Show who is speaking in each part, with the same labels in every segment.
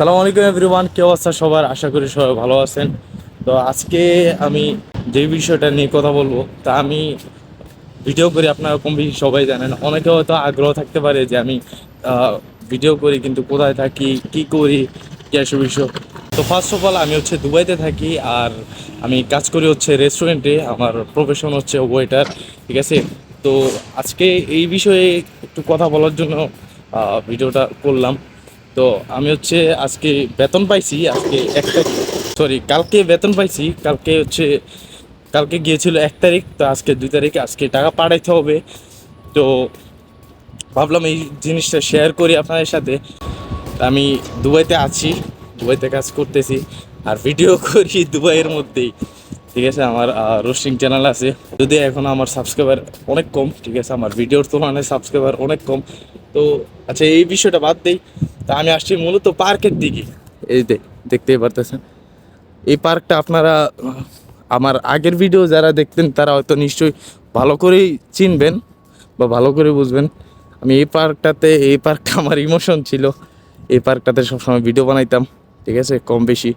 Speaker 1: সালামু আলাইকুম এভরিওয়ান, কি অবস্থা সবার? আশা করি সবাই ভালো আছেন। তো আজকে আমি যে বিষয়টা নিয়ে কথা বলবো তা আমি ভিডিও করি, আপনারা কম বেশি সবাই জানেন। অনেকে হয়তো আগ্রহ থাকতে পারে যে আমি ভিডিও করি কিন্তু কোথায় থাকি, কি করি, কি আসে বিষয়। তো ফার্স্ট অফ অল আমি হচ্ছে দুবাইতে থাকি, আর আমি কাজ করি হচ্ছে রেস্টুরেন্টে। আমার প্রফেশন হচ্ছে ওয়েটার, ঠিক আছে। তো আজকে এই বিষয়ে একটু কথা বলার জন্য ভিডিওটা করলাম। তো আমি হচ্ছে আজকে বেতন পাইছি, আজকে 1 তারিখ, সরি কালকে বেতন পাইছি। কালকে গিয়েছিল 1 তারিখ, তো আজকে 2 তারিখ, আজকে টাকা পাঠাইতে হবে। তো ভাবলাম এই জিনিসটা শেয়ার করি আপনাদের সাথে। আমি দুবাইতে আছি, দুবাইতে কাজ করতেছি আর ভিডিও করি দুবাইয়ের মধ্যেই, ঠিক আছে। আমার রোস্টিং চ্যানেল আছে, যদি এখন আমার সাবস্ক্রাইবার অনেক কম, ঠিক আছে, আমার ভিডিওর তুলনায় সাবস্ক্রাইবার অনেক কম। তো আচ্ছা, এই বিষয়টা বাদ দেই। তা আমি আসছি মূলত পার্কের দিকে। এই দেখতেই পারতেছেন এই পার্কটা। আপনারা আমার আগের ভিডিও যারা দেখতেন তারা হয়তো নিশ্চয়ই ভালো করেই চিনবেন বা ভালো করে বুঝবেন। আমি এই পার্কটা আমার ইমোশন ছিল। এই পার্কটাতে সবসময় ভিডিও বানাইতাম, ঠিক আছে, কম বেশি।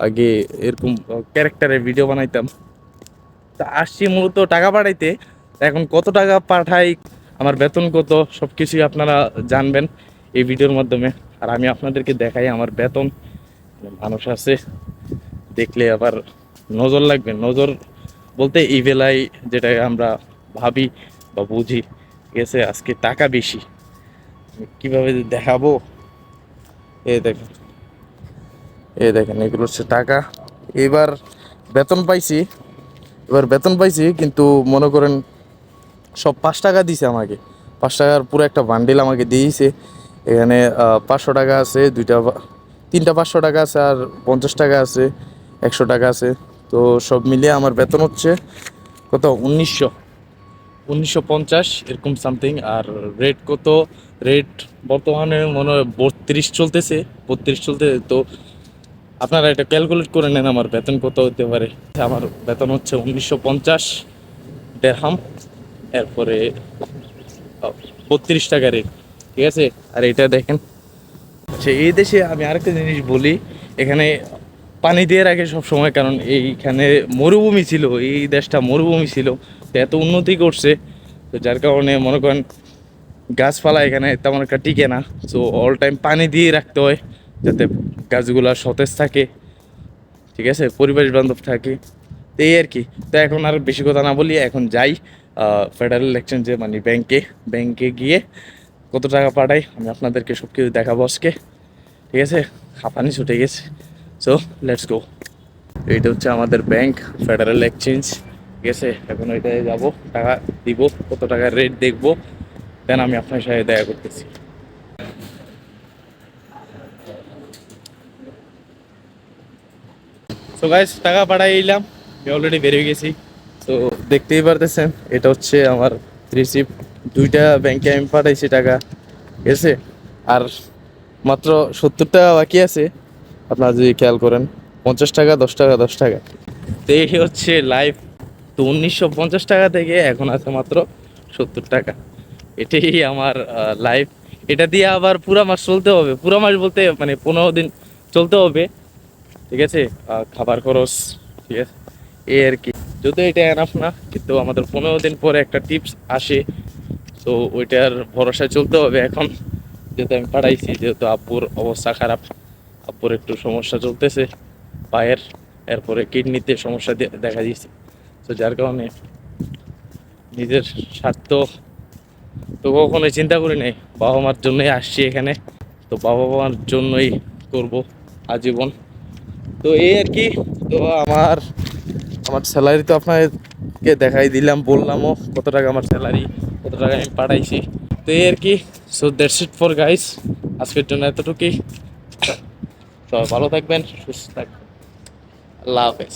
Speaker 1: আগে এরকম ক্যারেক্টারের ভিডিও বানাইতাম। তা আসছি মূলত টাকা পাঠাইতে। তা এখন কত টাকা পাঠাই, আমার বেতন কত, সব কিছুই আপনারা জানবেন এই ভিডিওর মাধ্যমে। আর আমি আপনাদেরকে দেখাই আমার বেতন। মানুষ আছে, দেখলে আবার নজর লাগবে। নজর বলতে এই বেলায় যেটা আমরা ভাবি বা বুঝি, ঠিক আছে। আজকে টাকা বেশি, কিভাবে যে দেখাবো। এই দেখেন, এই দেখেন, এগুলো হচ্ছে টাকা। এবার বেতন পাইছি, কিন্তু মনে করেন সব 5 টাকা দিছে আমাকে। 5 টাকার পুরো একটা বান্ডিল আমাকে দিয়েছে। এখানে 500 টাকা আছে, তিনটা 500 টাকা আছে, আর 50 টাকা আছে, 100 টাকা আছে। তো সব মিলিয়ে আমার বেতন হচ্ছে কত, 1950 এরকম সামথিং। আর রেট কত, রেট বর্তমানে মনে হয় 32 চলতেছে, 32 চলতেছে। তো আপনারা এটা ক্যালকুলেট করে নেন আমার বেতন কত হতে পারে। আমার বেতন হচ্ছে 1950 দেড়হাম, এরপরে 32 টাকা রেট, ঠিক আছে। আর এটা দেখেন, আচ্ছা এই দেশে আমি আরেকটা জিনিস বলি, এখানে পানি দিয়ে রাখে সব সময়, কারণ এইখানে মরুভূমি ছিল, এই দেশটা মরুভূমি ছিল। তো এত উন্নতি করছে, তো যার কারণে মনে করেন গাছপালা এখানে তেমন একটা টিকে না। সো অল টাইম পানি দিয়ে রাখতে হয় যাতে গাছগুলা সতেজ থাকে, ঠিক আছে, পরিবেশ বান্ধব থাকে। তো এই আর কি। তো এখন আর বেশি কথা না বলি, এখন যাই ফেডারেল এক্সচেঞ্জে, মানে ব্যাংকে গিয়ে কত টাকা পাঠাই আমি আপনাদেরকে সব কিছু দেখাবো আজকে, ঠিক আছে। হাঁপানি ছুটে গেছে। So let's go. এইটা হচ্ছে আমাদের ব্যাংক, ফেডারেল এক্সচেঞ্জ, ঠিক আছে। এখন ওইটায় যাবো, টাকা দিব, কত টাকার রেট দেখবো, দেন আমি আপনার সাথে দেখা করতেছি। সো গাইস, টাকা পাঠাই এলাম, আমি অলরেডি বেরিয়ে গেছি। তো দেখতেই পারতেছেন এটা হচ্ছে আমার রিসিপ্ট। 2টা ব্যাংকে আমি পাঠাইছি টাকা, ঠিক আছে। আর মাত্র 70 টাকা বাকি আছে, আপনারা যদি খেয়াল করেন। 50 টাকা, 10 টাকা, 10 টাকা। তো এই হচ্ছে লাইফ। তো 1950 টাকা থেকে এখন আছে মাত্র 70 টাকা। এটাই আমার লাইফ। এটা দিয়ে আবার পুরা মাস চলতে হবে, পুরা মাস বলতে মানে 15 দিন চলতে হবে, ঠিক আছে। খাবার খরচ, ঠিক আছে, এই আর কি। যদিও এটা এনাফ না, কিন্তু আমাদের 15 দিন পরে একটা টিপস আসে। তো ওইটার ভরসায় চলতে হবে এখন। যেহেতু আমি পাঠাইছি, যেহেতু আব্বুর অবস্থা খারাপ, আব্বুর একটু সমস্যা চলতেছে পায়ের, এরপরে কিডনিতে সমস্যা দেখা দিয়েছে। তো যার কারণে নিজের স্বার্থ তো কখনোই চিন্তা করি নাই, বাবা মার জন্যই আসছি এখানে। তো বাবা মার জন্যই করব আজীবন। তো এই আর কি। তো আমার আমার স্যালারি তো আপনাকে দেখাই দিলাম, বললামও কত টাকা আমার স্যালারি, কত টাকা আমি পাঠাইছি। তো এই আর কি। So that's it for guys, আজকের জন্য এতটুকুই। তো ভালো থাকবেন, সুস্থ থাকবেন, আল্লাহ হাফেজ।